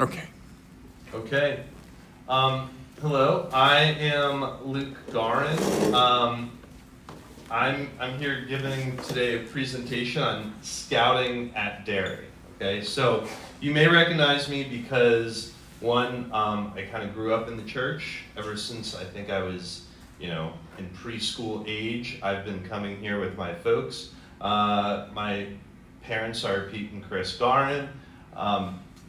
Okay. Okay. Hello, I am Luke Gawron. I'm here giving today a presentation on scouting at Derry. Okay, so you may recognize me because one, I kind of grew up in the church ever since I think I was, in preschool age. I've been coming here with my folks. My parents are Pete and Chris Gawron.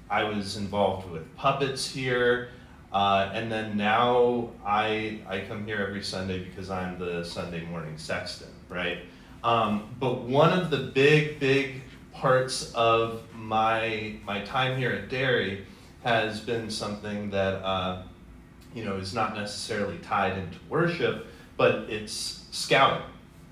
I was involved with puppets here, and then now I come here every Sunday because I'm the Sunday morning sexton, right? But one of the big parts of my time here at Derry has been something that is not necessarily tied into worship, but it's scouting,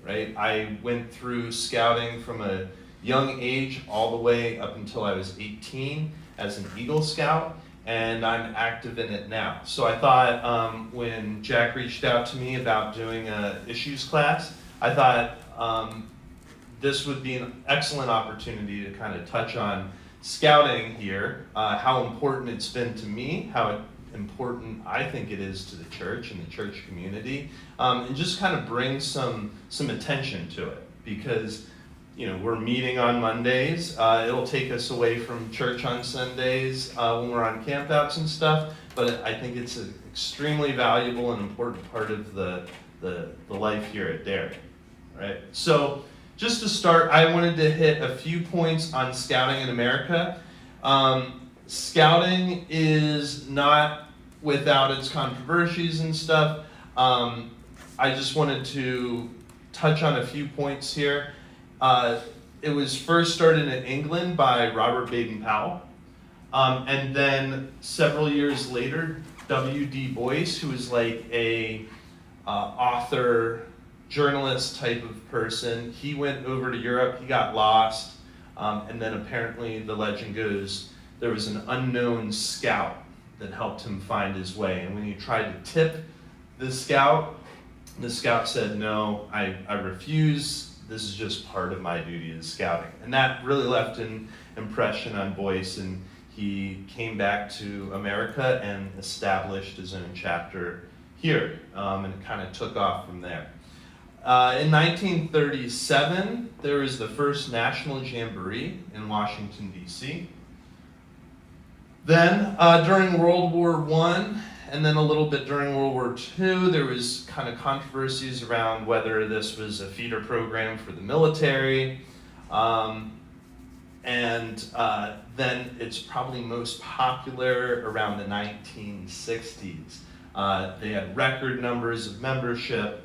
right? I went through scouting from a young age all the way up until I was 18 as an Eagle Scout, and I'm active in it now. So I thought when Jack reached out to me about doing an issues class, I thought this would be an excellent opportunity to kind of touch on scouting here, how important it's been to me, how important I think it is to the church and the church community, and just kind of bring some attention to it, because we're meeting on Mondays. It'll take us away from church on Sundays when we're on campouts and stuff, but I think it's an extremely valuable and important part of the life here at Derry, right? So just to start, I wanted to hit a few points on scouting in America. Scouting is not without its controversies and stuff. I just wanted to touch on a few points here. It was first started in England by Robert Baden-Powell, and then several years later, W.D. Boyce, who was like a author, journalist type of person, he went over to Europe, he got lost, and then apparently the legend goes there was an unknown scout that helped him find his way, and when he tried to tip the scout said, "No, I refuse. This is just part of my duty as scouting." And that really left an impression on Boyce, and he came back to America and established his own chapter here, and it kind of took off from there. In 1937, there was the first National Jamboree in Washington, D.C. Then, during World War I, and then a little bit during World War II, there was kind of controversies around whether this was a feeder program for the military. Then it's probably most popular around the 1960s. They had record numbers of membership.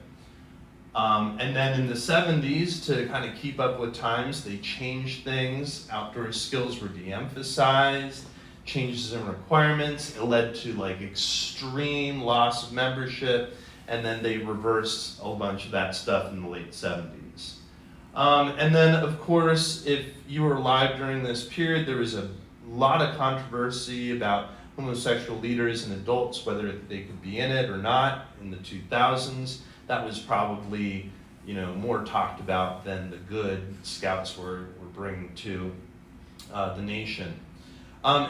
And then in the 70s, to kind of keep up with times, they changed things. Outdoor skills were de-emphasized. Changes in requirements, it led to like extreme loss of membership, and then they reversed a bunch of that stuff in the late 70s. And then of course, if you were alive during this period, there was a lot of controversy about homosexual leaders and adults, whether they could be in it or not in the 2000s. That was probably more talked about than the good Scouts were bringing to the nation.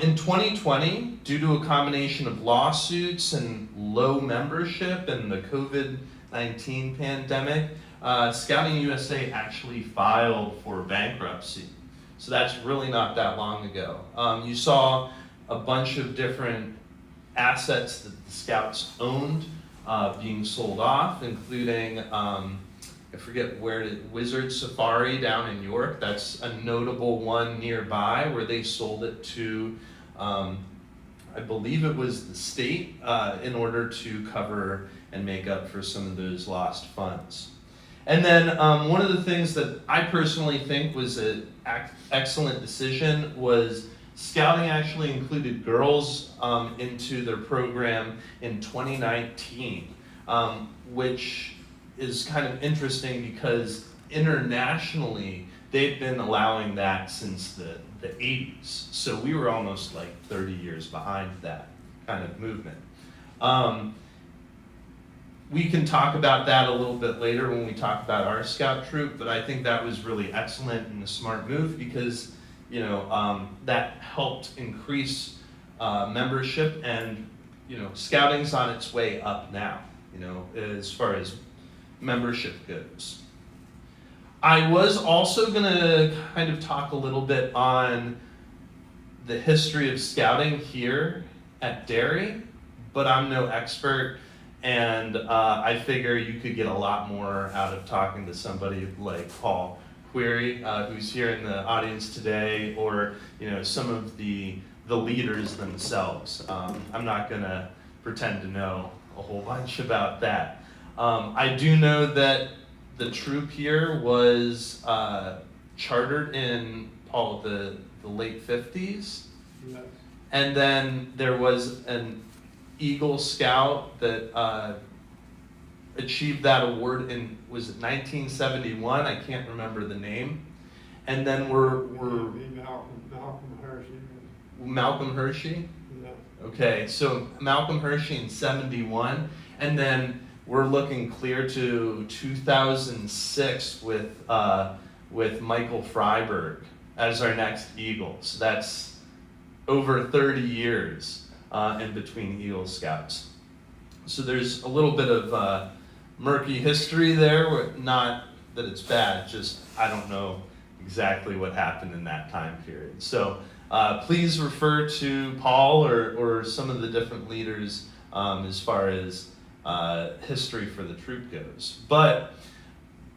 In 2020, due to a combination of lawsuits and low membership and the COVID-19 pandemic, Scouting USA actually filed for bankruptcy. So that's really not that long ago. You saw a bunch of different assets that the Scouts owned being sold off, including I forget where Wizard Safari down in York. That's a notable one nearby where they sold it to, I believe it was the state, in order to cover and make up for some of those lost funds. And then one of the things that I personally think was an excellent decision was Scouting actually included girls into their program in 2019, which is kind of interesting because internationally they've been allowing that since the 80s. So we were almost like 30 years behind that kind of movement. We can talk about that a little bit later when we talk about our scout troop, but I think that was really excellent and a smart move because that helped increase membership, and scouting's on its way up now, as far as membership goes. I was also going to kind of talk a little bit on the history of scouting here at Derry, but I'm no expert, and I figure you could get a lot more out of talking to somebody like Paul Query, who's here in the audience today, or some of the leaders themselves. I'm not going to pretend to know a whole bunch about that. I do know that the troop here was chartered in the late 50s. Yes. And then there was an Eagle Scout that achieved that award in, was it 1971? I can't remember the name. And then we're Malcolm Hershey. Malcolm Hershey? Yeah. Okay, so Malcolm Hershey in 71, and then we're looking clear to 2006 with Michael Freiberg as our next Eagle. So that's over 30 years in between Eagle Scouts. So there's a little bit of murky history there, not that it's bad, just I don't know exactly what happened in that time period. So please refer to Paul or some of the different leaders as far as history for the troop goes. But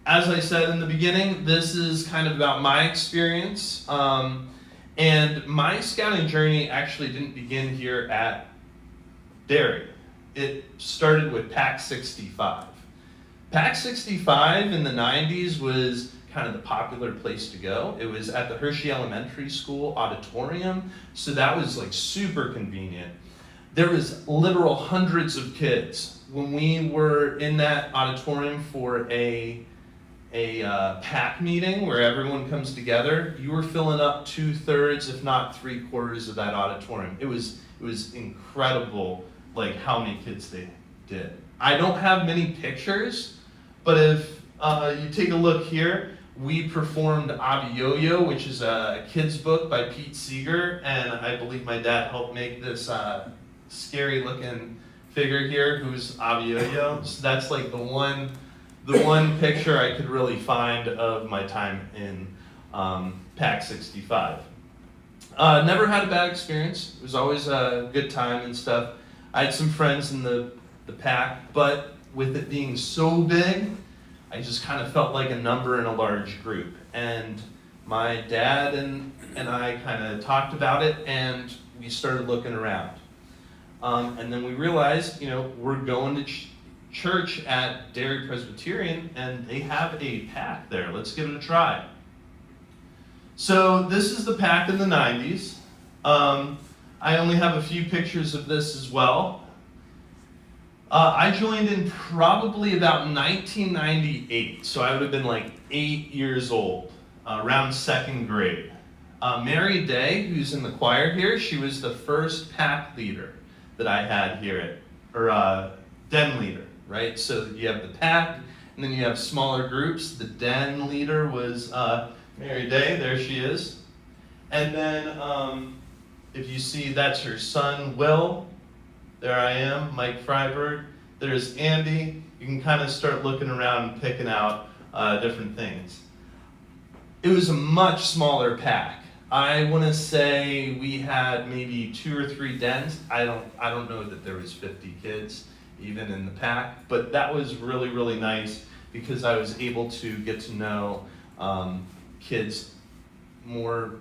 as I said in the beginning, this is kind of about my experience. And my scouting journey actually didn't begin here at Derry. It started with PAC 65. PAC 65 in the 90s was kind of the popular place to go. It was at the Hershey Elementary School auditorium, so that was like super convenient. There was literal hundreds of kids. When we were in that auditorium for a PAC meeting where everyone comes together, you were filling up 2/3, if not 3/4 of that auditorium. It was incredible, like how many kids they did. I don't have many pictures, but if you take a look here, we performed Abiyoyo, which is a kid's book by Pete Seeger, and I believe my dad helped make this scary looking figure here who's Abiyoyo. So that's like the one picture I could really find of my time in PAC 65. Never had a bad experience. It was always a good time and stuff. I had some friends in the PAC, but with it being so big, I just kind of felt like a number in a large group. And my dad and I kind of talked about it, and we started looking around. And then we realized, we're going to church at Derry Presbyterian, and they have a PAC there. Let's give it a try. So this is the PAC in the 90s. I only have a few pictures of this as well. I joined in probably about 1998, so I would have been like 8 years old, around second grade. Mary Day, who's in the choir here, she was the first PAC leader that I had here den leader, right? So you have the PAC, and then you have smaller groups. The den leader was Mary Day, there she is. And then if you see, that's her son, Will. There I am, Mike Freiberg. There's Andy. You can kind of start looking around and picking out different things. It was a much smaller PAC. I want to say we had maybe 2 or 3 dens. I don't know that there was 50 kids even in the PAC, but that was really, really nice because I was able to get to know kids more,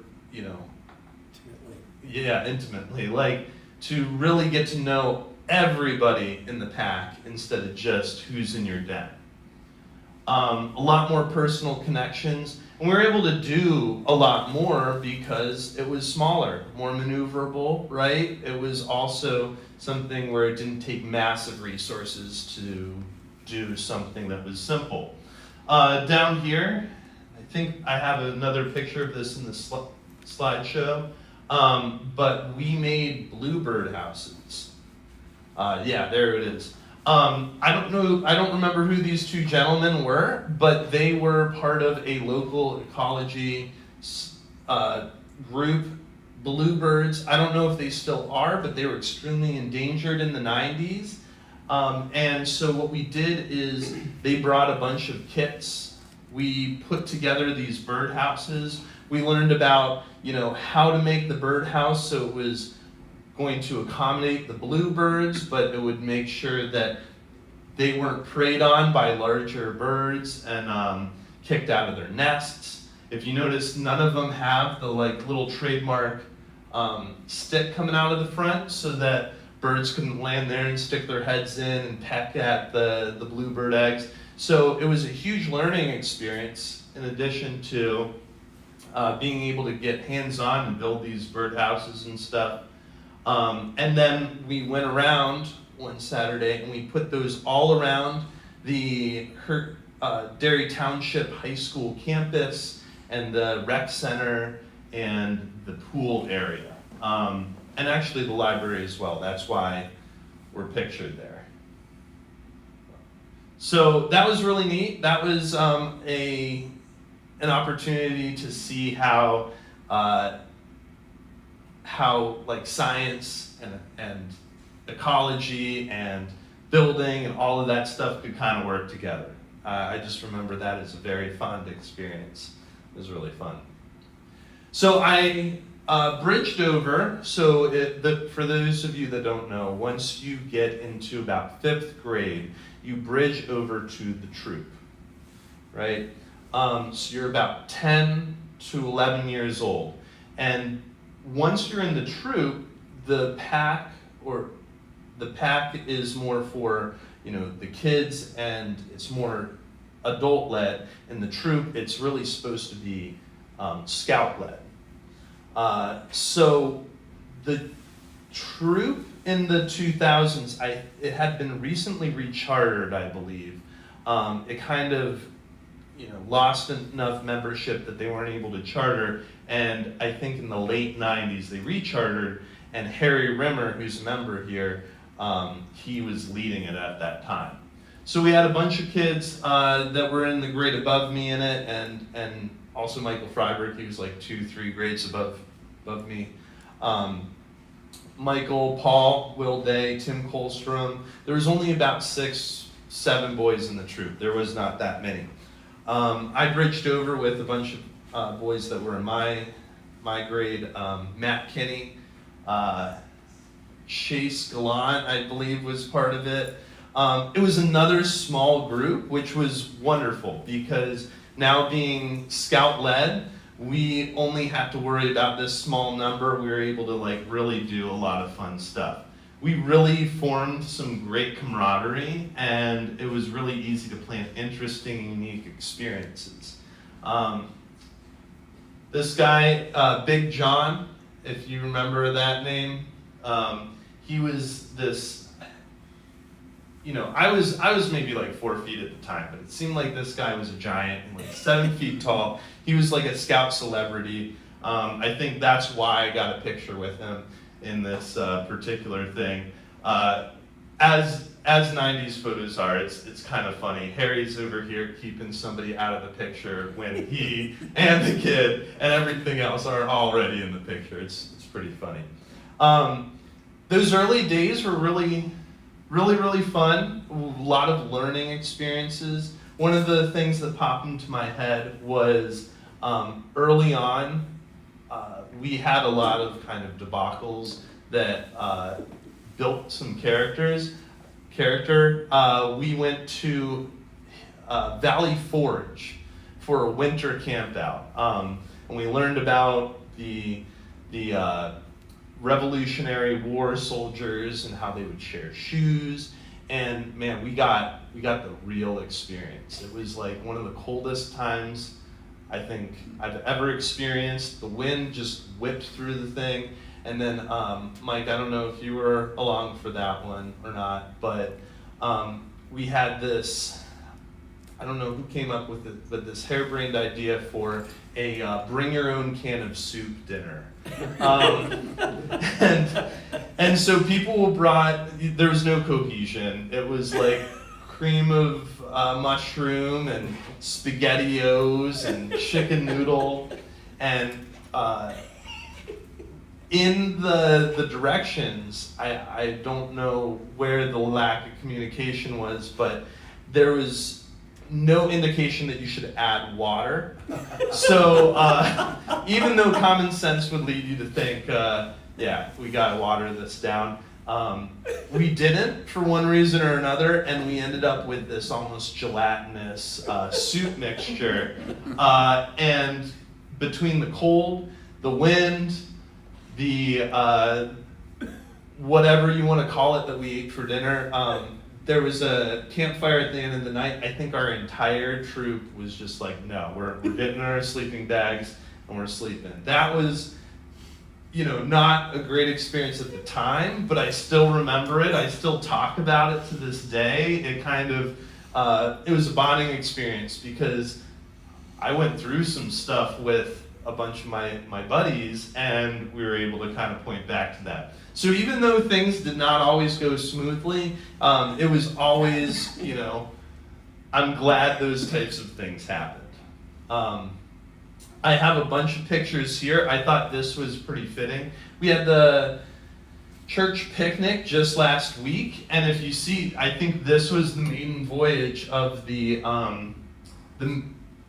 intimately. Like to really get to know everybody in the PAC instead of just who's in your den. A lot more personal connections. And we were able to do a lot more because it was smaller, more maneuverable, right? It was also something where it didn't take massive resources to do something that was simple. Down here, I think I have another picture of this in the slideshow, but we made bluebird houses. There it is. I don't remember who these 2 gentlemen were, but they were part of a local ecology group bluebirds. I don't know if they still are, but they were extremely endangered in the 90s. And so what we did is they brought a bunch of kits. We put together these birdhouses. We learned about, how to make the birdhouse so it was going to accommodate the bluebirds, but it would make sure that they weren't preyed on by larger birds and kicked out of their nests. If you notice, none of them have the little trademark stick coming out of the front so that birds couldn't land there and stick their heads in and peck at the bluebird eggs. So it was a huge learning experience in addition to being able to get hands-on and build these birdhouses and stuff. And then we went around one Saturday and we put those all around the Derry Township High School campus and the rec center and the pool area. And actually the library as well. That's why we're pictured there. So that was really neat. That was an opportunity to see how science and ecology and building and all of that stuff could kind of work together. I just remember that as a very fun experience. It was really fun. So I bridged over. So for those of you that don't know, once you get into about 5th grade, you bridge over to the troop, right? So you're about 10 to 11 years old. And once you're in the troop, the pack is more for, the kids, and it's more adult-led. In the troop, it's really supposed to be scout-led. So the troop in the 2000s, it had been recently rechartered, I believe. It kind of, lost enough membership that they weren't able to charter, and I think in the late 90s they rechartered, and Harry Rimmer, who's a member here, he was leading it at that time. So we had a bunch of kids that were in the grade above me in it, and also Michael Freiberg, he was like 2-3 grades above me. Michael, Paul, Will Day, Tim Colstrom. There was only about 6-7 boys in the troop. There was not that many. I bridged over with a bunch of boys that were in my grade. Matt Kinney, Chase Gallant, I believe, was part of it. It was another small group, which was wonderful because now being scout-led, we only have to worry about this small number. We were able to really do a lot of fun stuff. We really formed some great camaraderie, and it was really easy to plan interesting, unique experiences. This guy, Big John, if you remember that name, he was this, I was maybe 4 feet at the time, but it seemed like this guy was a giant and 7 feet tall. He was like a scout celebrity. I think that's why I got a picture with him in this particular thing. As 90s photos are, it's kind of funny. Harry's over here keeping somebody out of the picture when he and the kid and everything else are already in the picture. It's pretty funny. Those early days were really fun. A lot of learning experiences. One of the things that popped into my head was early on, we had a lot of kind of debacles that built some character. We went to Valley Forge for a winter camp out, and we learned about the Revolutionary War soldiers and how they would share shoes. And man, we got the real experience. It was one of the coldest times I think I've ever experienced. The wind just whipped through the thing. And then, Mike, I don't know if you were along for that one or not, but we had this, I don't know who came up with it, but this harebrained idea for a bring your own can of soup dinner. And so people brought, there was no cohesion. It was cream of mushroom and SpaghettiOs and chicken noodle, and in the directions, I don't know where the lack of communication was, but there was no indication that you should add water. So even though common sense would lead you to think, yeah, we gotta water this down, we didn't for one reason or another, and we ended up with this almost gelatinous soup mixture. And between the cold, the wind, the whatever you want to call it that we ate for dinner, there was a campfire at the end of the night. I think our entire troop was just like, no, we're getting in our sleeping bags and we're sleeping. That was, not a great experience at the time, but I still remember it. I still talk about it to this day. It kind of, it was a bonding experience because I went through some stuff with a bunch of my buddies, and we were able to kind of point back to that. So even though things did not always go smoothly, it was always, I'm glad those types of things happened. I have a bunch of pictures here. I thought this was pretty fitting. We had the church picnic just last week, and if you see, I think this was the maiden voyage of the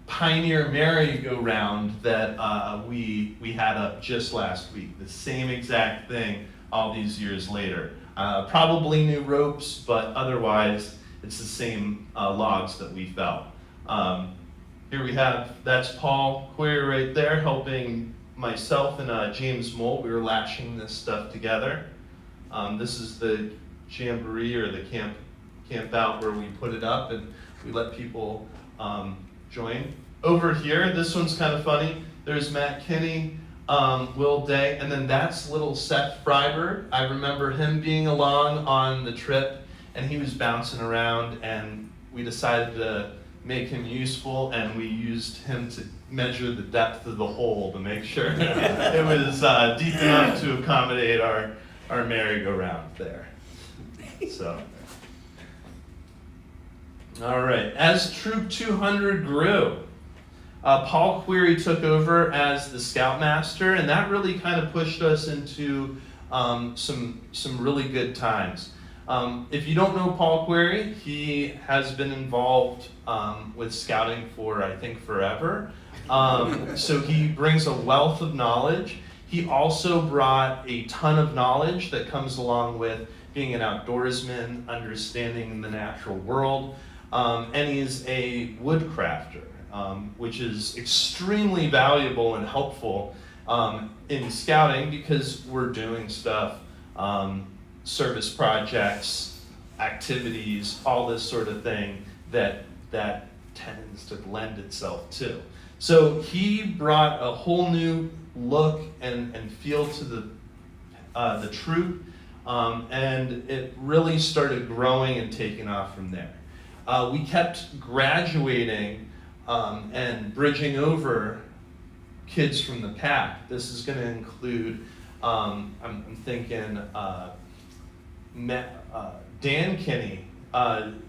Pioneer merry-go-round that we had up just last week. The same exact thing all these years later. Probably new ropes, but otherwise it's the same logs that we felt. Here we have, that's Paul Queer right there helping myself and James Mole. We were lashing this stuff together. This is the jamboree or the camp out where we put it up and we let people join. Over here, this one's kind of funny. There's Matt Kinney, Will Day, and then that's little Seth Freiberg. I remember him being along on the trip, and he was bouncing around, and we decided to make him useful, and we used him to measure the depth of the hole to make sure it was deep enough to accommodate our merry-go-round there. So. All right, as Troop 200 grew, Paul Query took over as the scoutmaster, and that really kind of pushed us into some really good times. If you don't know Paul Query, he has been involved with scouting for, I think, forever. So he brings a wealth of knowledge. He also brought a ton of knowledge that comes along with being an outdoorsman, understanding the natural world. And he's a woodcrafter, which is extremely valuable and helpful in scouting because we're doing stuff, service projects, activities, all this sort of thing that tends to lend itself to. So he brought a whole new look and feel to the troop, and it really started growing and taking off from there. We kept graduating and bridging over kids from the pack. This is going to include, I'm thinking, Dan Kinney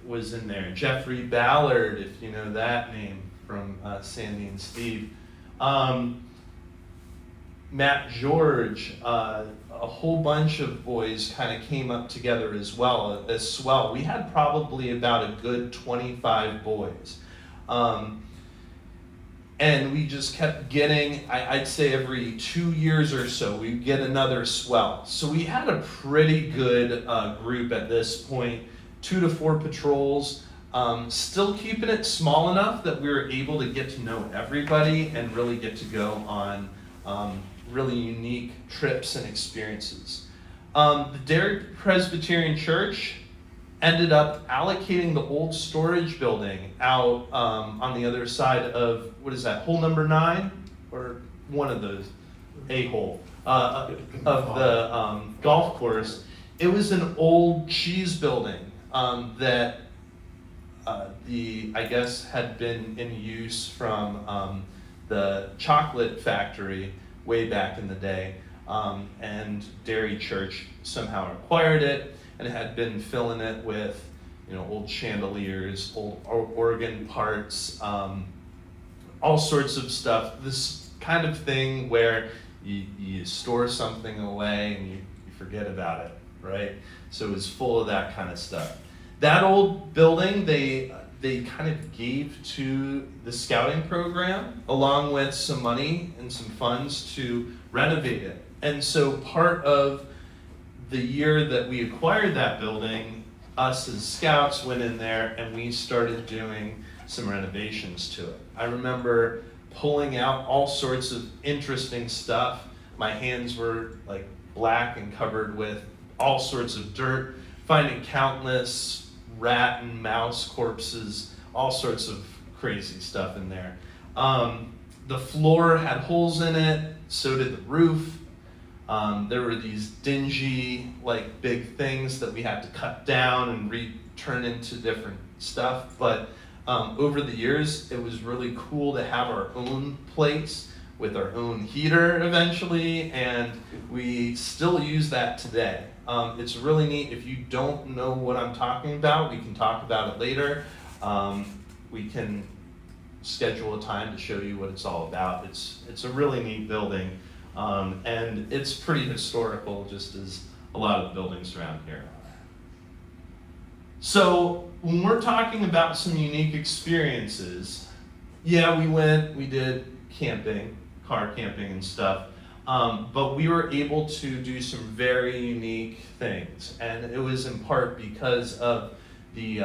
was in there, Jeffrey Ballard, if you know that name from Sandy and Steve, Matt George, a whole bunch of boys kind of came up together as well, as swell. We had probably about a good 25 boys. And we just kept getting, I'd say every 2 years or so, we'd get another swell. So we had a pretty good group at this point, 2 to 4 patrols, still keeping it small enough that we were able to get to know everybody and really get to go on really unique trips and experiences. The Derry Presbyterian Church ended up allocating the old storage building out on the other side of, what is that, hole number 9? Or one of those, a hole, of the golf course. It was an old cheese building that I guess had been in use from the chocolate factory way back in the day, and Derry Church somehow acquired it and had been filling it with, old chandeliers, old organ parts, all sorts of stuff. This kind of thing where you store something away and you forget about it, right? So it was full of that kind of stuff. That old building, they kind of gave to the scouting program along with some money and some funds to renovate it. And so part of the year that we acquired that building, us as scouts went in there and we started doing some renovations to it. I remember pulling out all sorts of interesting stuff. My hands were like black and covered with all sorts of dirt, finding countless rat and mouse corpses, all sorts of crazy stuff in there. The floor had holes in it, so did the roof. There were these dingy, like big things that we had to cut down and turn into different stuff. But over the years, it was really cool to have our own place with our own heater eventually, and we still use that today. It's really neat. If you don't know what I'm talking about, we can talk about it later. We can schedule a time to show you what it's all about. It's a really neat building, and it's pretty historical, just as a lot of the buildings around here are. So when we're talking about some unique experiences, yeah, we did camping, car camping and stuff, but we were able to do some very unique things, and it was in part because of the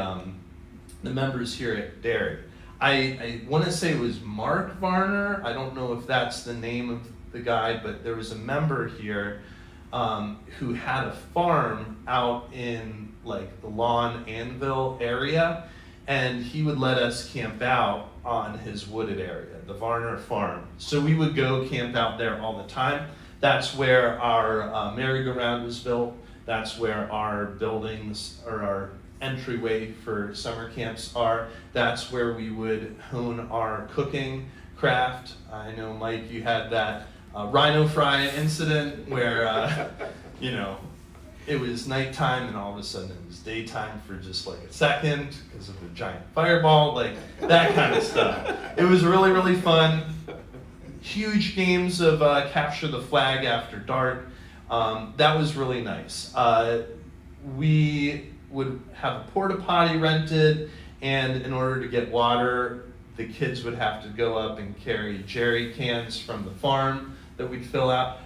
members here at Derry. I want to say it was Mark Varner. I don't know if that's the name of the guy, but there was a member here who had a farm out in like the Lawn Anvil area, and he would let us camp out on his wooded area, the Varner farm. So we would go camp out there all the time. That's where our merry-go-round was built. That's where our buildings or our entryway for summer camps are. That's where we would hone our cooking craft. I know, Mike, you had that rhino fry incident where, it was nighttime and all of a sudden it was daytime for just like a second because of a giant fireball, like that kind of stuff. It was really, really fun. Huge games of capture the flag after dark. That was really nice. We would have a porta potty rented, and in order to get water, the kids would have to go up and carry jerry cans from the farm that we'd fill up.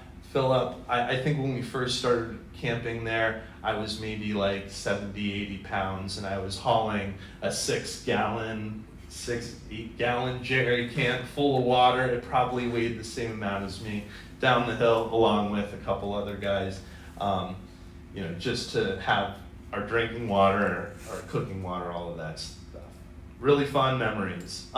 I think when we first started camping there, I was maybe like 70, 80 pounds, and I was hauling a 8-gallon jerry can full of water. It probably weighed the same amount as me down the hill, along with a couple other guys, just to have our drinking water, our cooking water, all of that stuff. Really fun memories.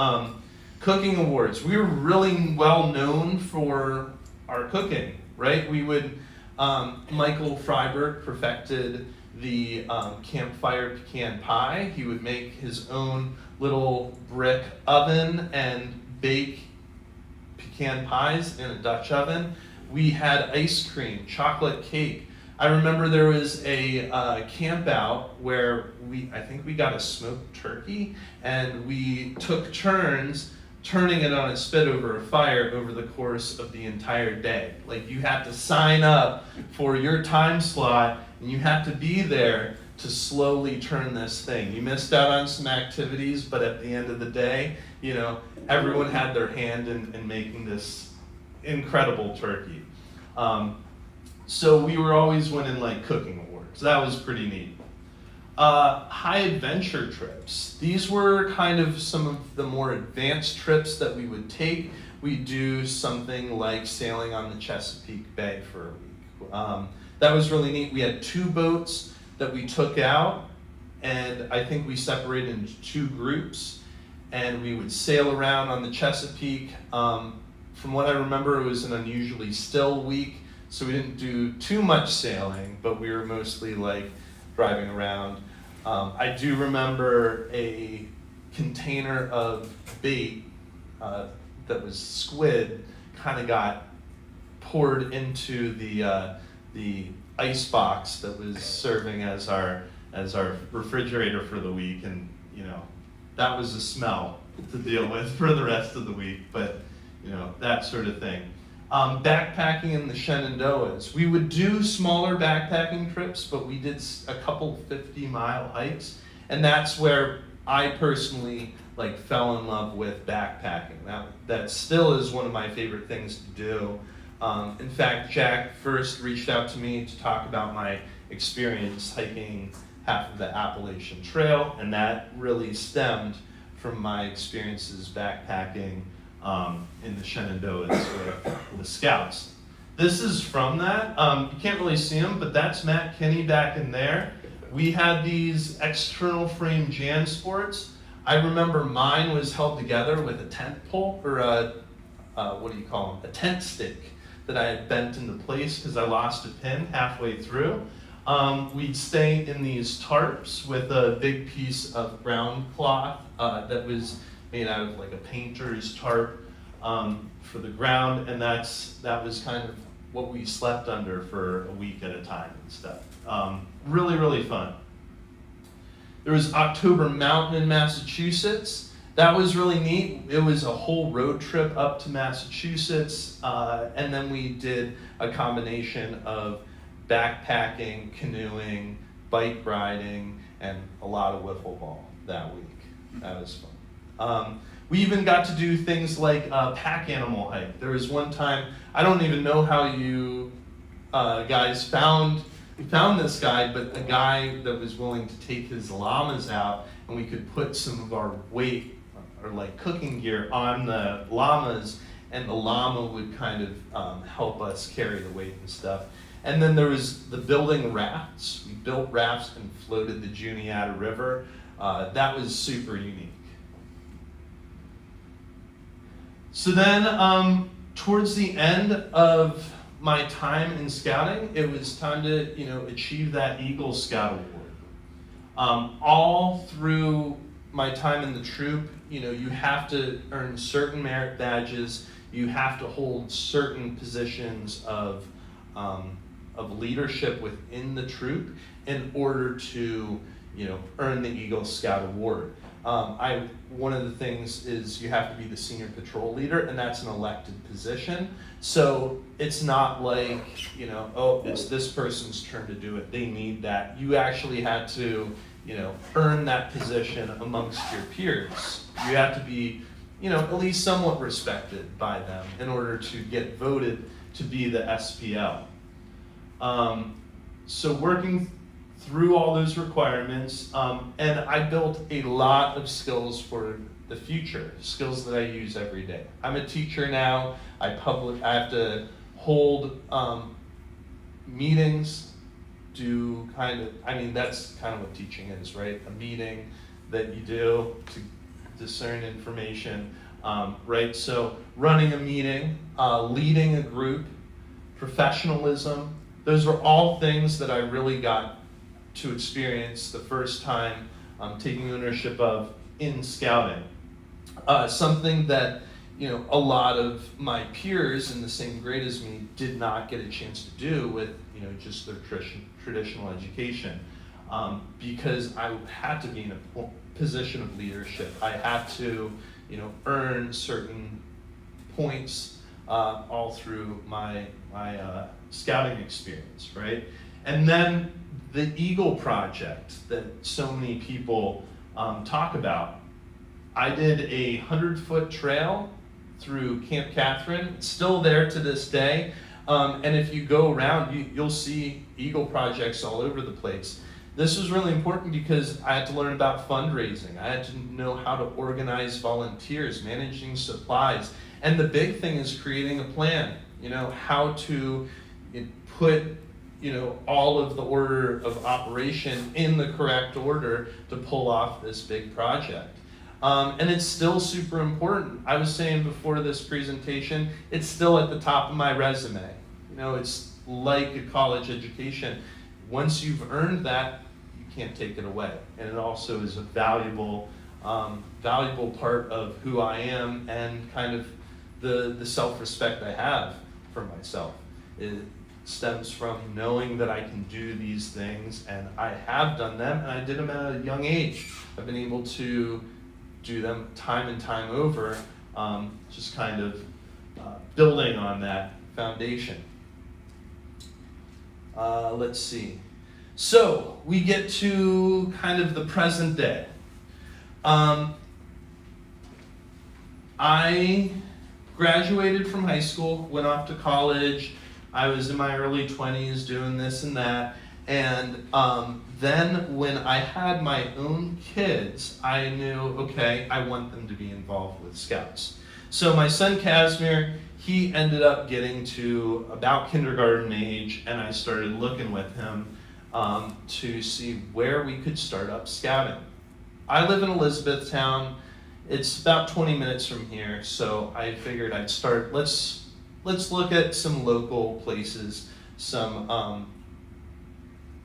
Cooking awards. We were really well known for our cooking, right? We would, Michael Freiberg perfected the campfire pecan pie. He would make his own little brick oven and bake pecan pies in a Dutch oven. We had ice cream, chocolate cake. I remember there was a camp out where I think we got a smoked turkey, and we took turns turning it on a spit over a fire over the course of the entire day. Like, you had to sign up for your time slot, and you had to be there to slowly turn this thing. You missed out on some activities, but at the end of the day, everyone had their hand in making this incredible turkey. So we were always winning like cooking awards. That was pretty neat. High adventure trips. These were kind of some of the more advanced trips that we would take. We'd do something like sailing on the Chesapeake Bay for a week. That was really neat. We had 2 boats that we took out, and I think we separated into 2 groups, and we would sail around on the Chesapeake. From what I remember, it was an unusually still week, so we didn't do too much sailing, but we were mostly like driving around. I do remember a container of bait that was squid kind of got poured into the ice box that was serving as our refrigerator for the week, and that was a smell to deal with for the rest of the week, but that sort of thing. backpacking in the Shenandoahs. We would do smaller backpacking trips, but we did a couple 50-mile hikes, and that's where I personally fell in love with backpacking. That still is one of my favorite things to do. In fact, Jack first reached out to me to talk about my experience hiking half of the Appalachian Trail, and that really stemmed from my experiences backpacking in the Shenandoahs with the Scouts. This is from that. You can't really see him, but that's Matt Kinney back in there. We had these external frame JanSports. I remember mine was held together with a tent pole, or a tent stick that I had bent into place because I lost a pin halfway through. We'd stay in these tarps with a big piece of ground cloth that was made out of a painter's tarp for the ground, and that was kind of what we slept under for a week at a time and stuff. Really, really fun. There was October Mountain in Massachusetts. That was really neat. It was a whole road trip up to Massachusetts, and then we did a combination of backpacking, canoeing, bike riding, and a lot of wiffle ball that week. That was fun. We even got to do things like a pack animal hike. There was one time, I don't even know how you guys found this guy, but a guy that was willing to take his llamas out, and we could put some of our weight or cooking gear on the llamas, and the llama would kind of help us carry the weight and stuff. And then there was the building rafts. We built rafts and floated the Juniata River. That was super unique. So then, towards the end of my time in scouting, it was time to achieve that Eagle Scout Award. All through my time in the troop, you have to earn certain merit badges. You have to hold certain positions of leadership within the troop in order to earn the Eagle Scout Award. One of the things is you have to be the senior patrol leader, and that's an elected position. So it's not like, it's this person's turn to do it. They need that. You actually had to, earn that position amongst your peers. You have to be, at least somewhat respected by them in order to get voted to be the SPL. So working through all those requirements, and I built a lot of skills for the future, skills that I use every day. I'm a teacher now. I have to hold meetings, that's kind of what teaching is, right? A meeting that you do to discern information, right? So running a meeting, leading a group, professionalism, those were all things that I really got to experience the first time taking ownership of in scouting. Something that a lot of my peers in the same grade as me did not get a chance to do with just their traditional education, because I had to be in a position of leadership. I had to earn certain points all through my scouting experience, right? And then the Eagle Project that so many people talk about. I did a 100-foot trail through Camp Catherine. It's still there to this day. And if you go around, you'll see Eagle Projects all over the place. This was really important because I had to learn about fundraising. I had to know how to organize volunteers, managing supplies. And the big thing is creating a plan, how to put all of the order of operation in the correct order to pull off this big project. And it's still super important. I was saying before this presentation, it's still at the top of my resume. It's like a college education. Once you've earned that, you can't take it away. And it also is a valuable part of who I am and kind of the self-respect I have for myself. It stems from knowing that I can do these things, and I have done them, and I did them at a young age. I've been able to do them time and time over, just kind of building on that foundation. Let's see. So we get to kind of the present day. I graduated from high school, went off to college. I was in my early 20s doing this and that. And then when I had my own kids, I knew, okay, I want them to be involved with Scouts. So my son Casimir, he ended up getting to about kindergarten age, and I started looking with him to see where we could start up scouting. I live in Elizabethtown. It's about 20 minutes from here, so I figured I'd start, let's look at some local places, some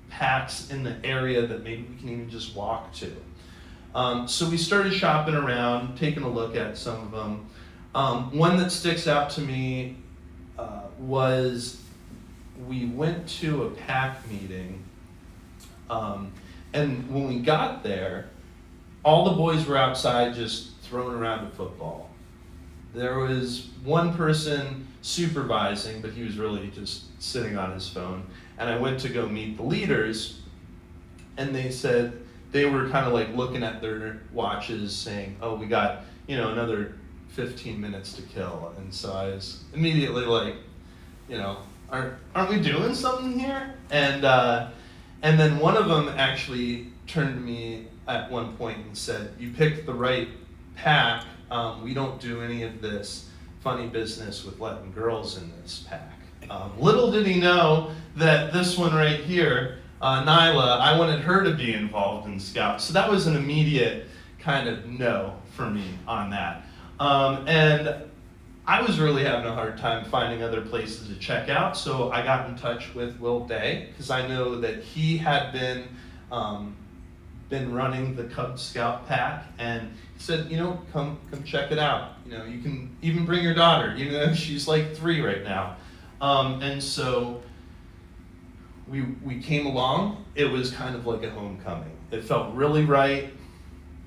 packs in the area that maybe we can even just walk to. So we started shopping around, taking a look at some of them. One that sticks out to me was we went to a pack meeting, and when we got there, all the boys were outside just throwing around a football. There was one person supervising, but he was really just sitting on his phone. And I went to go meet the leaders, and they said, they were kind of like looking at their watches saying, oh, we got, another 15 minutes to kill. And so I was immediately like, aren't we doing something here? And then one of them actually turned to me at one point and said, you picked the right pack. We don't do any of this funny business with letting girls in this pack. Little did he know that this one right here, Nyla, I wanted her to be involved in Scouts. So that was an immediate kind of no for me on that. And I was really having a hard time finding other places to check out, so I got in touch with Will Day, because I know that he had been running the Cub Scout pack, and he said, come check it out. You can even bring your daughter, she's like 3 right now. And so we came along. It was kind of like a homecoming. It felt really right.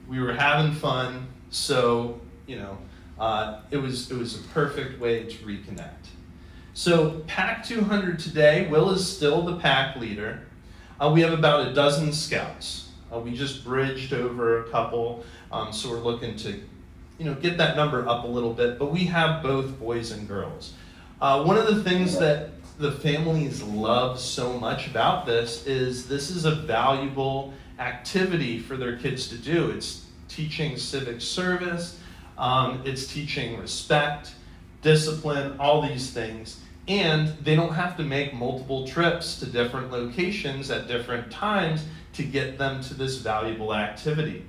We were having fun, so it was a perfect way to reconnect. So Pack 200 today, Will is still the pack leader. We have about a dozen scouts. We just bridged over a couple, so we're looking to get that number up a little bit, but we have both boys and girls. One of the things that the families love so much about this is a valuable activity for their kids to do. It's teaching civic service, it's teaching respect, discipline, all these things. And they don't have to make multiple trips to different locations at different times to get them to this valuable activity.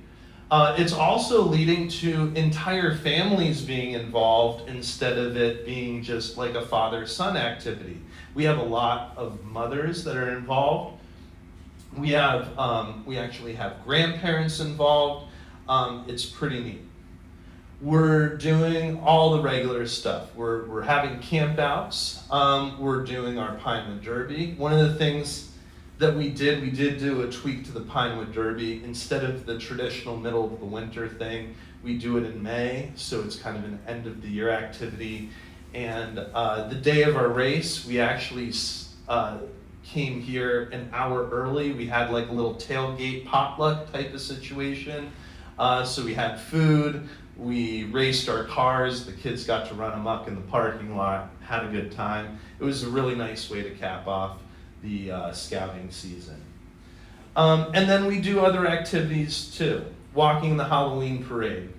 It's also leading to entire families being involved instead of it being just like a father-son activity. We have a lot of mothers that are involved. We actually have grandparents involved. It's pretty neat. We're doing all the regular stuff. We're having campouts. We're doing our Pinewood Derby. One of the things that we did do a tweak to the Pinewood Derby. Instead of the traditional middle of the winter thing, we do it in May, so it's kind of an end of the year activity. And the day of our race, we actually came here an hour early. We had like a little tailgate potluck type of situation. So we had food, we raced our cars, the kids got to run amok in the parking lot, had a good time. It was a really nice way to cap off the scouting season. And then we do other activities too, walking the Halloween parade.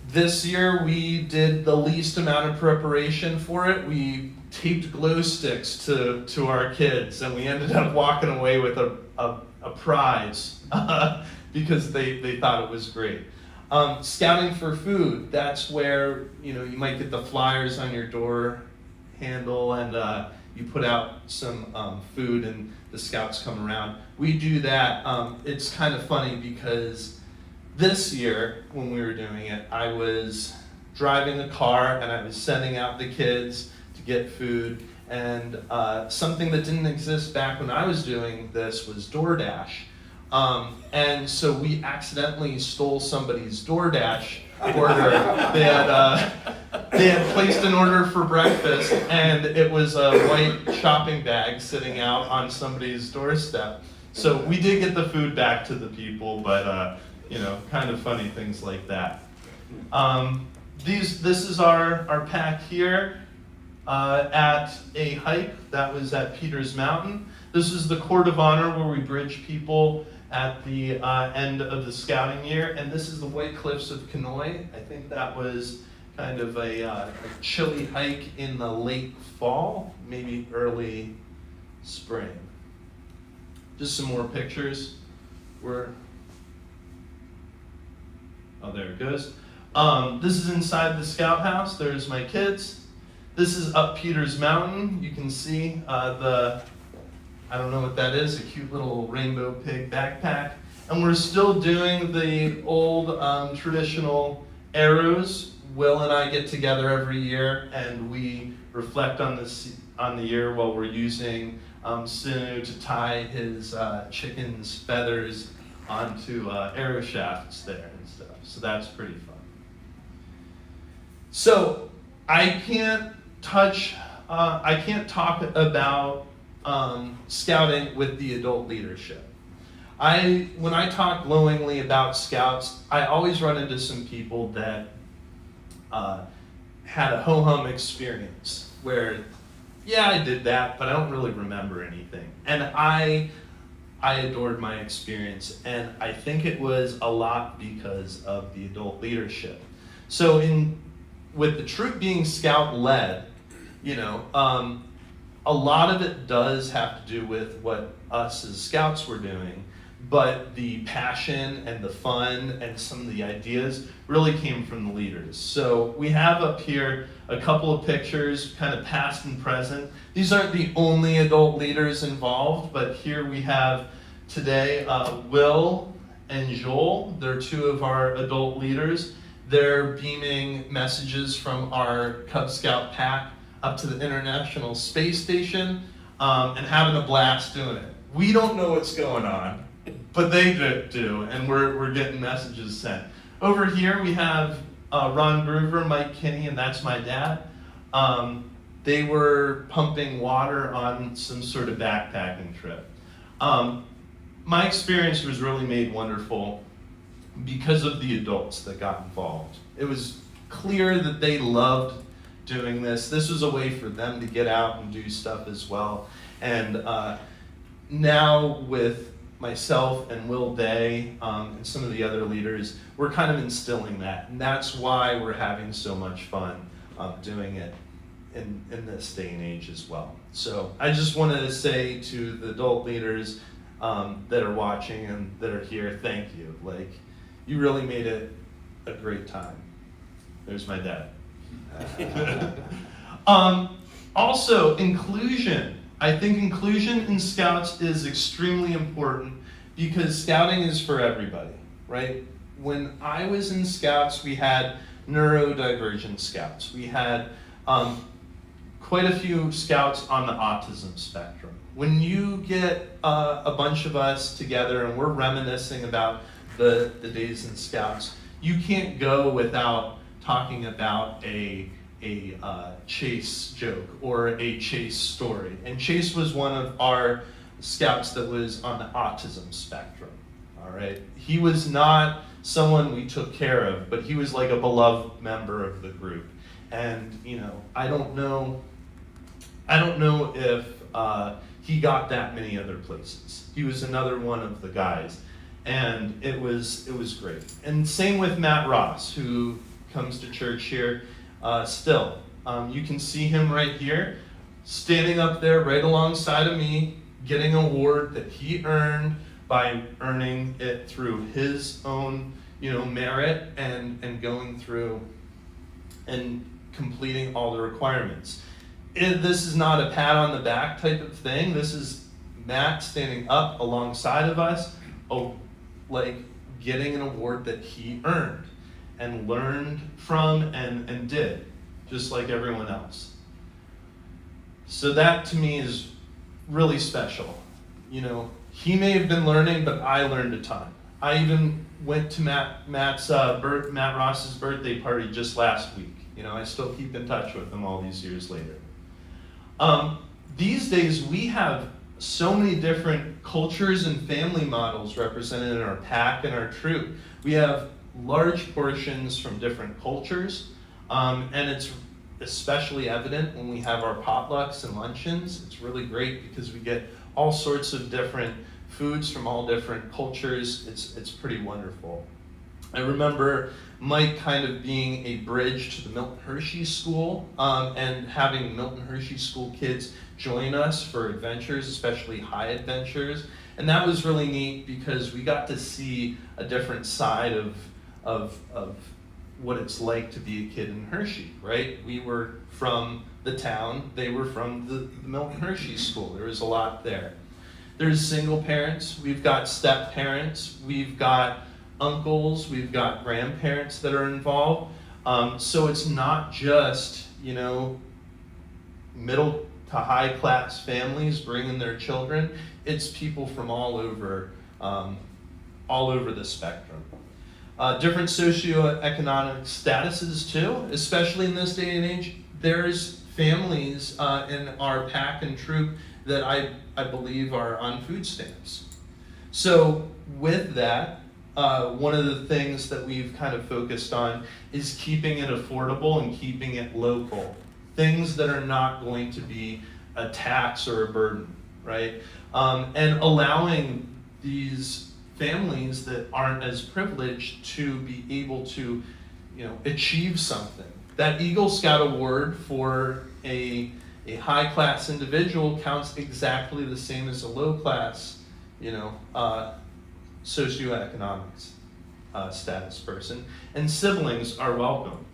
This year we did the least amount of preparation for it. We taped glow sticks to our kids, and we ended up walking away with a prize because they thought it was great. Scouting for food, that's where you might get the flyers on your door handle, and you put out some food and the scouts come around. We do that. It's kind of funny because this year when we were doing it, I was driving a car and I was sending out the kids to get food, and something that didn't exist back when I was doing this was DoorDash. And so we accidentally stole somebody's DoorDash order. they had placed an order for breakfast, and it was a white shopping bag sitting out on somebody's doorstep. So we did get the food back to the people, but kind of funny things like that. This is our pack here at a hike that was at Peters Mountain. This is the Court of Honor where we bridge people at the end of the scouting year, and this is the White Cliffs of Kenoi. I think that was kind of a chilly hike in the late fall, maybe early spring. Just some more pictures. Oh, there it goes. This is inside the Scout House. There's my kids. This is up Peters Mountain. You can see I don't know what that is, a cute little rainbow pig backpack. And we're still doing the old traditional arrows. Will and I get together every year and we reflect on the year while we're using Sinu to tie his chicken's feathers onto arrow shafts there and stuff. So that's pretty fun. So I can't talk about scouting with the adult leadership. When I talk glowingly about scouts, I always run into some people that had a ho-hum experience where, yeah, I did that, but I don't really remember anything. And I adored my experience, and I think it was a lot because of the adult leadership. So with the troop being scout-led, a lot of it does have to do with what us as scouts were doing, but the passion and the fun and some of the ideas really came from the leaders. So we have up here a couple of pictures, kind of past and present. These aren't the only adult leaders involved, but here we have today Will and Joel. They're two of our adult leaders. They're beaming messages from our Cub Scout pack up to the International Space Station and having a blast doing it. We don't know what's going on, but they do, and we're getting messages sent. Over here we have Ron Groover, Mike Kinney, and that's my dad. They were pumping water on some sort of backpacking trip. My experience was really made wonderful because of the adults that got involved. It was clear that they loved doing this. This was a way for them to get out and do stuff as well. And now with myself and Will Day and some of the other leaders, we're kind of instilling that. And that's why we're having so much fun doing it in this day and age as well. So I just wanted to say to the adult leaders that are watching and that are here, thank you. You really made it a great time. There's my dad. Also, inclusion. I think inclusion in Scouts is extremely important because Scouting is for everybody, right? When I was in Scouts, we had neurodivergent Scouts. We had quite a few Scouts on the autism spectrum. When you get a bunch of us together and we're reminiscing about the days in Scouts, you can't go without talking about a Chase joke or a Chase story. And Chase was one of our Scouts that was on the autism spectrum, all right? He was not someone we took care of, but he was like a beloved member of the group. And, I don't know if he got that many other places. He was another one of the guys. And it was great. And same with Matt Ross, who comes to church here still. You can see him right here, standing up there right alongside of me, getting an award that he earned by earning it through his own, merit and going through and completing all the requirements. This is not a pat on the back type of thing. This is Matt standing up alongside of us, getting an award that he earned and learned from and did, just like everyone else. So that to me is really special. He may have been learning, but I learned a ton. I even went to Matt Ross's birthday party just last week. I still keep in touch with them all these years later. These days, we have so many different cultures and family models represented in our pack and our troop. We have large portions from different cultures, and it's especially evident when we have our potlucks and luncheons. It's really great because we get all sorts of different foods from all different cultures. It's pretty wonderful. I remember Mike kind of being a bridge to the Milton Hershey School, and having Milton Hershey School kids join us for adventures, especially high adventures. And that was really neat because we got to see a different side of what it's like to be a kid in Hershey, right? We were from the town, they were from the Milton Hershey School. There was a lot there. There's single parents, we've got step parents, we've got uncles, we've got grandparents that are involved. So it's not just, middle to high class families bringing their children. It's people from all over the spectrum. Different socioeconomic statuses too, especially in this day and age. There's families in our pack and troop that I believe are on food stamps. So with that, one of the things that we've kind of focused on is keeping it affordable and keeping it local. Things that are not going to be a tax or a burden, right? And allowing these families that aren't as privileged to be able to, achieve something. That Eagle Scout Award for a high-class individual counts exactly the same as a low-class, socioeconomic status person, and siblings are welcome.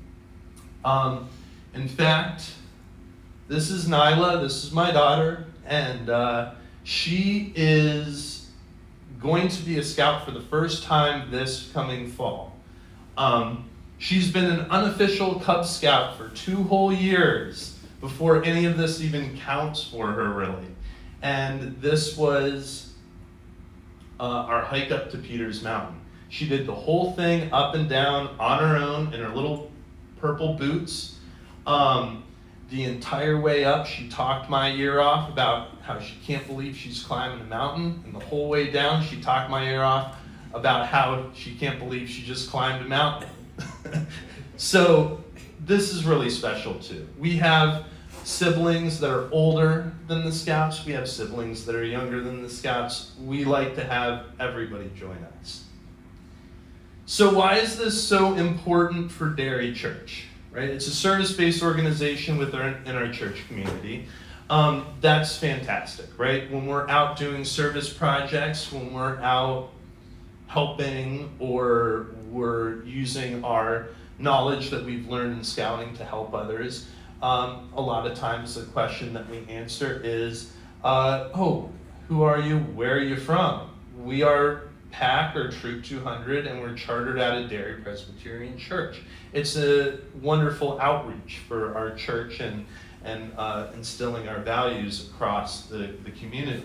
In fact, this is Nyla, this is my daughter, and she is going to be a scout for the first time this coming fall. She's been an unofficial Cub Scout for 2 whole years before any of this even counts for her, really. And this was our hike up to Peters Mountain. She did the whole thing up and down on her own in her little purple boots. The entire way up, she talked my ear off about how she can't believe she's climbing a mountain, and the whole way down, she talked my ear off about how she can't believe she just climbed a mountain. So this is really special too. We have siblings that are older than the Scouts. We have siblings that are younger than the Scouts. We like to have everybody join us. So why is this so important for Derry Church? Right? It's a service-based organization in our church community. That's fantastic, right? When we're out doing service projects, when we're out helping, or we're using our knowledge that we've learned in scouting to help others, a lot of times the question that we answer is, who are you? Where are you from? We are PAC or Troop 200, and we're chartered out of Derry Presbyterian Church. It's a wonderful outreach for our church and instilling our values across the community.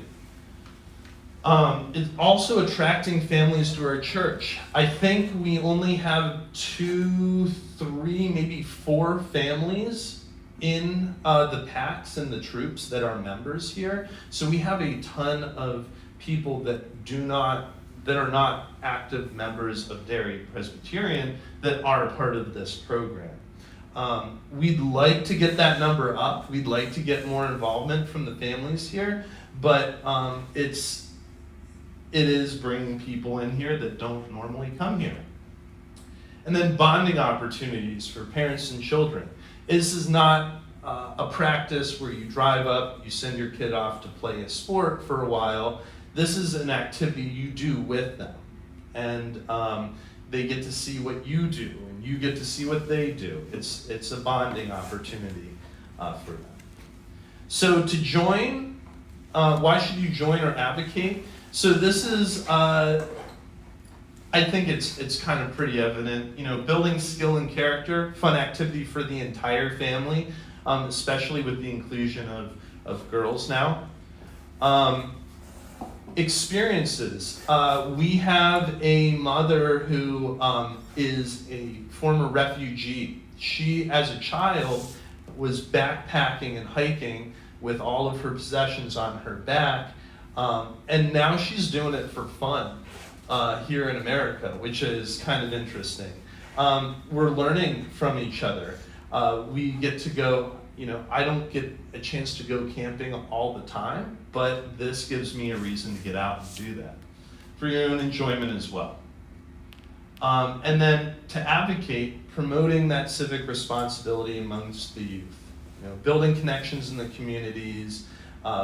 It's also attracting families to our church. I think we only have 2, 3, maybe 4 families in the PACs and the troops that are members here. So we have a ton of people that are not active members of Derry Presbyterian that are part of this program. We'd like to get that number up. We'd like to get more involvement from the families here, but it is bringing people in here that don't normally come here. And then bonding opportunities for parents and children. This is not a practice where you drive up, you send your kid off to play a sport for a while. This is an activity you do with them. And they get to see what you do, and you get to see what they do. It's a bonding opportunity for them. So to join, why should you join or advocate? So this is, I think it's kind of pretty evident, building skill and character, fun activity for the entire family, especially with the inclusion of girls now. Experiences. We have a mother who is a former refugee. she, as a child, was backpacking and hiking with all of her possessions on her back, and now she's doing it for fun here in America, which is kind of interesting. We're learning from each other. We get to go, I don't get a chance to go camping all the time, but this gives me a reason to get out and do that for your own enjoyment as well. And then to advocate, promoting that civic responsibility amongst the youth. Building connections in the communities,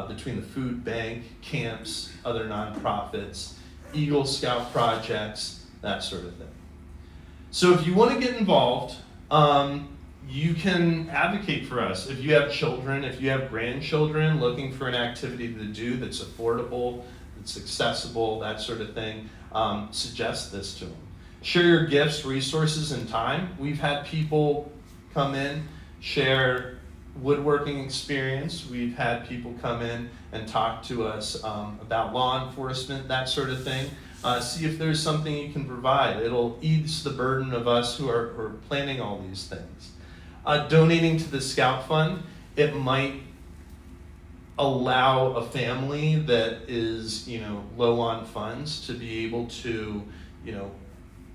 between the food bank, camps, other nonprofits, Eagle Scout projects, that sort of thing. So if you want to get involved, you can advocate for us. If you have children, if you have grandchildren looking for an activity to do that's affordable, that's accessible, that sort of thing, suggest this to them. Share your gifts, resources, and time. We've had people come in, share woodworking experience. We've had people come in and talk to us about law enforcement, that sort of thing. See if there's something you can provide. It'll ease the burden of us who are planning all these things. Donating to the Scout Fund, it might allow a family that is, low on funds to be able to,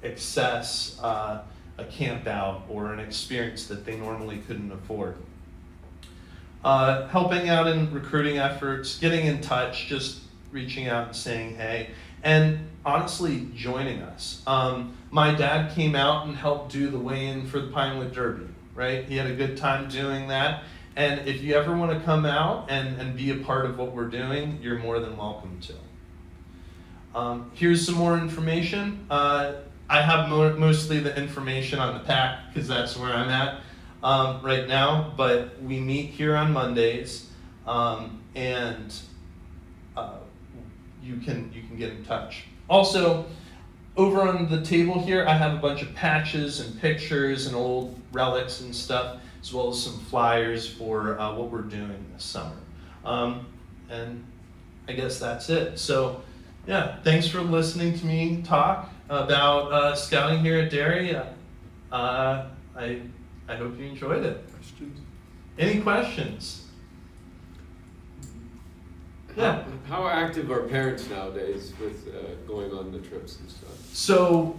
access a camp out or an experience that they normally couldn't afford. Helping out in recruiting efforts, getting in touch, just reaching out and saying hey, and honestly joining us. My dad came out and helped do the weigh-in for the Pinewood Derby, right? He had a good time doing that. And if you ever want to come out and be a part of what we're doing, you're more than welcome to. Here's some more information. I have mostly the information on the pack because that's where I'm at right now, but we meet here on Mondays, and you can get in touch. Also, over on the table here, I have a bunch of patches and pictures and old relics and stuff, as well as some flyers for what we're doing this summer. And I guess that's it. So, yeah, thanks for listening to me talk about scouting here at Derry. I hope you enjoyed it. Questions? Any questions? Yeah. How active are parents nowadays with going on the trips and stuff? So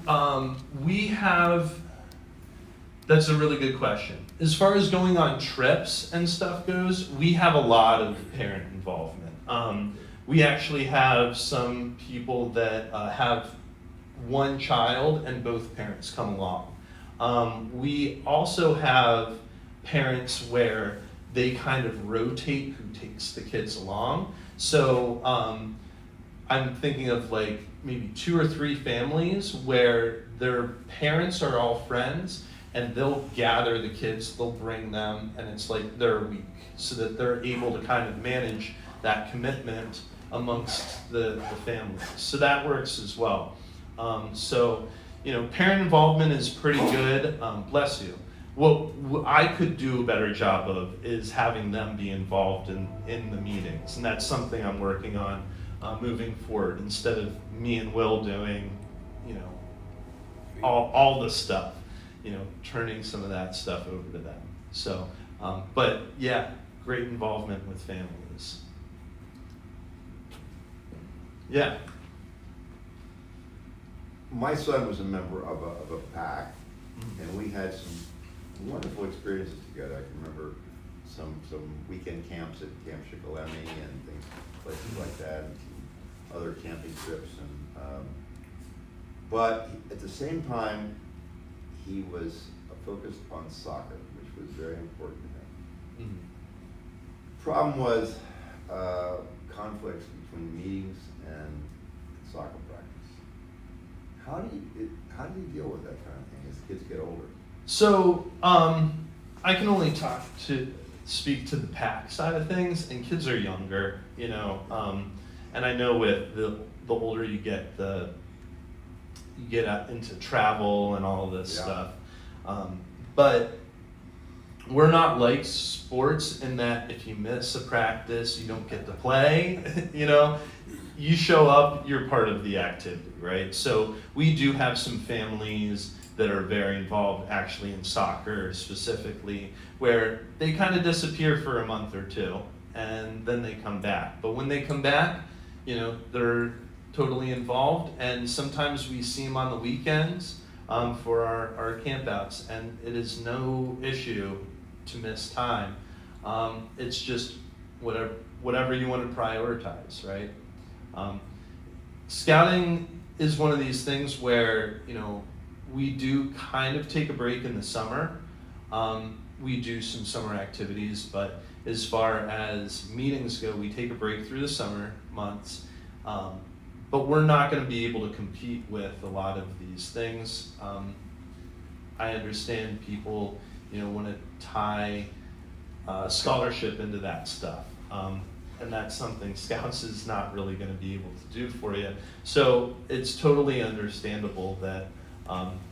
we have, that's a really good question. As far as going on trips and stuff goes, we have a lot of parent involvement. We actually have some people that have one child and both parents come along. We also have parents where they kind of rotate who takes the kids along. So I'm thinking of like maybe 2 or 3 families where their parents are all friends and they'll gather the kids, they'll bring them, and it's like they're a week so that they're able to kind of manage that commitment amongst the families. So that works as well. So, parent involvement is pretty good. Bless you. What I could do a better job of is having them be involved in the meetings, and that's something I'm working on moving forward, instead of me and Will doing, all the stuff, turning some of that stuff over to them. So, but yeah, great involvement with families. Yeah. My son was a member of a pack, and we had some wonderful experiences together. I can remember some weekend camps at Camp Shikellamy and things, places like that, and some other camping trips. And but at the same time, he was focused on soccer, which was very important to him. Mm-hmm. Problem was conflicts between meetings and soccer practice. How do you deal with that kind of thing as kids get older? So I can only speak to the pack side of things, and kids are younger, and I know with the older you get, you get out into travel and all this stuff. But we're not like sports in that if you miss a practice, you don't get to play. You show up, you're part of the activity, right? So we do have some families that are very involved actually in soccer specifically, where they kind of disappear for a month or two and then they come back. But when they come back, you know, they're totally involved, and sometimes we see them on the weekends for our campouts, and it is no issue to miss time. It's just whatever you want to prioritize, right? Scouting is one of these things where, you know, we do kind of take a break in the summer. We do some summer activities, but as far as meetings go, we take a break through the summer months. But we're not going to be able to compete with a lot of these things. I understand people, you know, want to tie scholarship into that stuff. And that's something Scouts is not really going to be able to do for you. So it's totally understandable that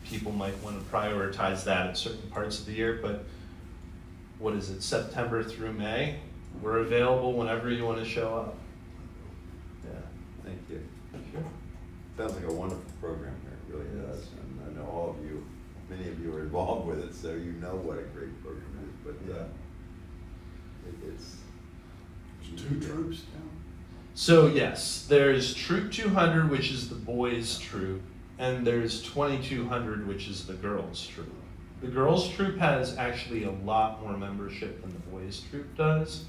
people might want to prioritize that at certain parts of the year, but what is it, September through May? We're available whenever you want to show up. Yeah. Thank you. Sure. Sounds like a wonderful program here, it really does. And I know all of you, many of you are involved with it, so you know what a great program it is. But it's There's 2 troops now. So yes, there's Troop 200, which is the boys' troop, and there's 2200, which is the girls' troop. The girls' troop has actually a lot more membership than the boys' troop does.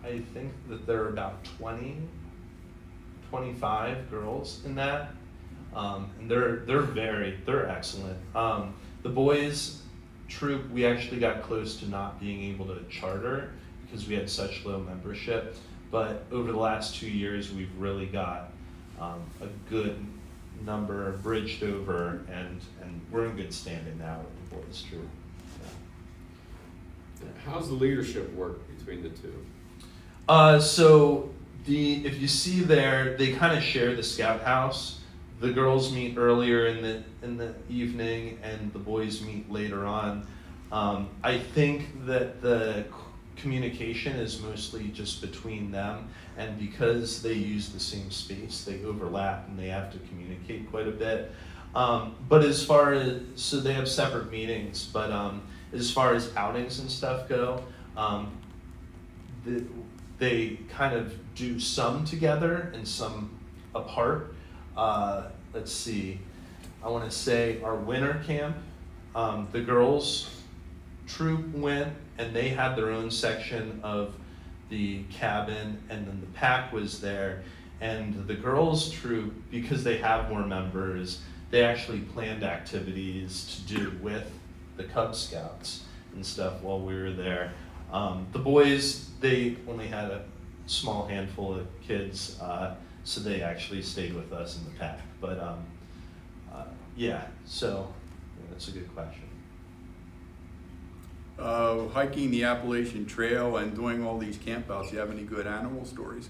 I think that there are about 25 girls in that, and they're excellent. The boys' troop, we actually got close to not being able to charter because we had such low membership, but over the last 2 years, we've really got a good number bridged over, and we're in good standing now with the boys' troop. Yeah. How's the leadership work between the two? So if you see there, they kind of share the scout house. The girls meet earlier in the evening, and the boys meet later on. I think that the communication is mostly just between them, and because they use the same space, they overlap and they have to communicate quite a bit. But as far as, so they have separate meetings, but as far as outings and stuff go, they kind of do some together and some apart. Let's see, I want to say our winter camp, the girls troop went and they had their own section of the cabin, and then the pack was there, and the girls troop, because they have more members, they actually planned activities to do with the Cub Scouts and stuff while we were there. The boys, they only had a small handful of kids, so they actually stayed with us in the pack. But that's a good question. Hiking the Appalachian Trail and doing all these campouts, you have any good animal stories?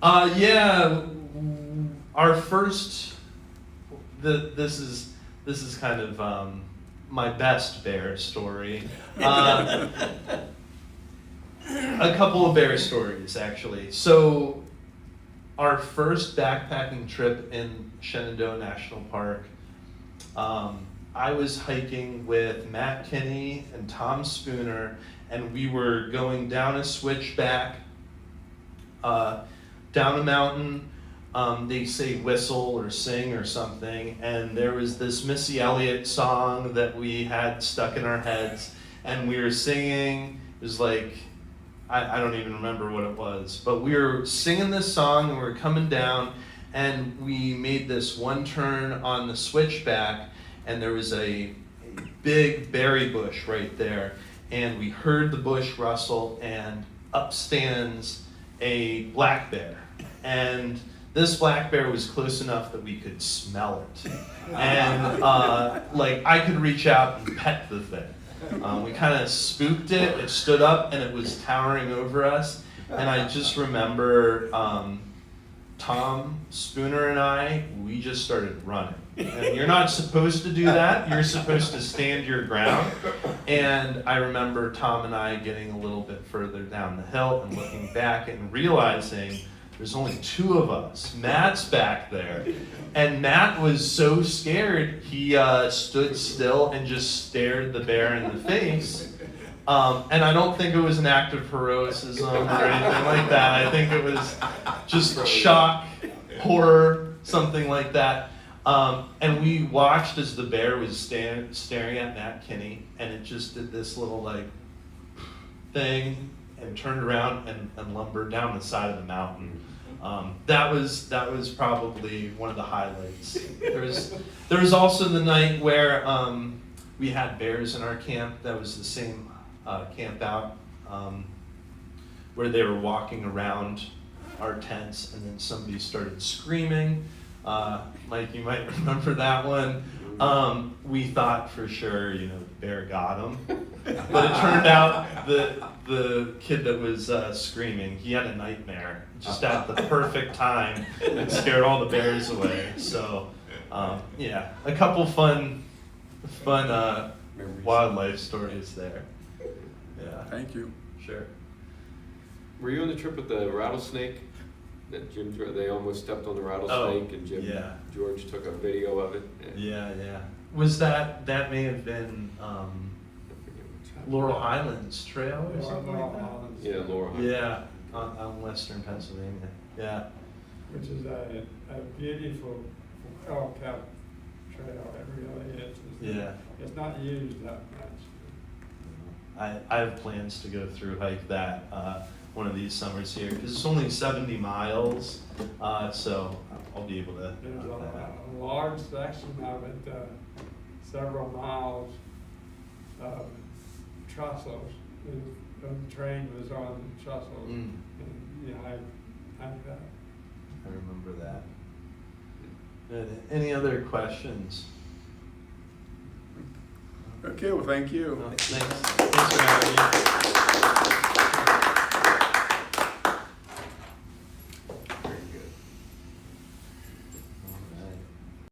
Yeah, our first, this is kind of my best bear story. A couple of bear stories, actually. So our first backpacking trip in Shenandoah National Park, I was hiking with Matt Kinney and Tom Spooner, and we were going down a switchback, down a mountain. They say whistle or sing or something, and there was this Missy Elliott song that we had stuck in our heads, and we were singing. It was like, I don't even remember what it was, but we were singing this song and we were coming down, and we made this one turn on the switchback, and there was a big berry bush right there, and we heard the bush rustle, and up stands a black bear. And this black bear was close enough that we could smell it. And I could reach out and pet the thing. We kind of spooked it, it stood up, and it was towering over us. And I just remember Tom Spooner and I, we just started running. And you're not supposed to do that, you're supposed to stand your ground. And I remember Tom and I getting a little bit further down the hill and looking back and realizing There's only 2 of us. Matt's back there. And Matt was so scared, he stood still and just stared the bear in the face. And I don't think it was an act of heroism or anything like that. I think it was just shock, horror, something like that. And we watched as the bear was staring at Matt Kinney, and it just did this little like thing and turned around and lumbered down the side of the mountain. That was probably one of the highlights. There was also the night where we had bears in our camp. That was the same camp out where they were walking around our tents, and then somebody started screaming. Mike, you might remember that one. We thought for sure, the bear got him, but it turned out the kid that was screaming, he had a nightmare just at the perfect time and scared all the bears away. So, yeah, a couple fun wildlife stories there. Yeah. Thank you. Sure. Were you on the trip with the rattlesnake? That they almost stepped on the rattlesnake, and George took a video of it. Yeah. Was that may have been Laurel Highlands Trail or something like that? Yeah, Laurel Highlands. Yeah, on western Pennsylvania. Yeah. Which is a beautiful well-kept trail. It really is. Yeah. It's not used that much. I have plans to go through hike that one of these summers here because it's only 70 miles, so I'll be able to. There's a large section of it, several miles of trestles. The train was on the trestles. And, I remember that. Any other questions? Okay, well, thank you. Thanks for having me.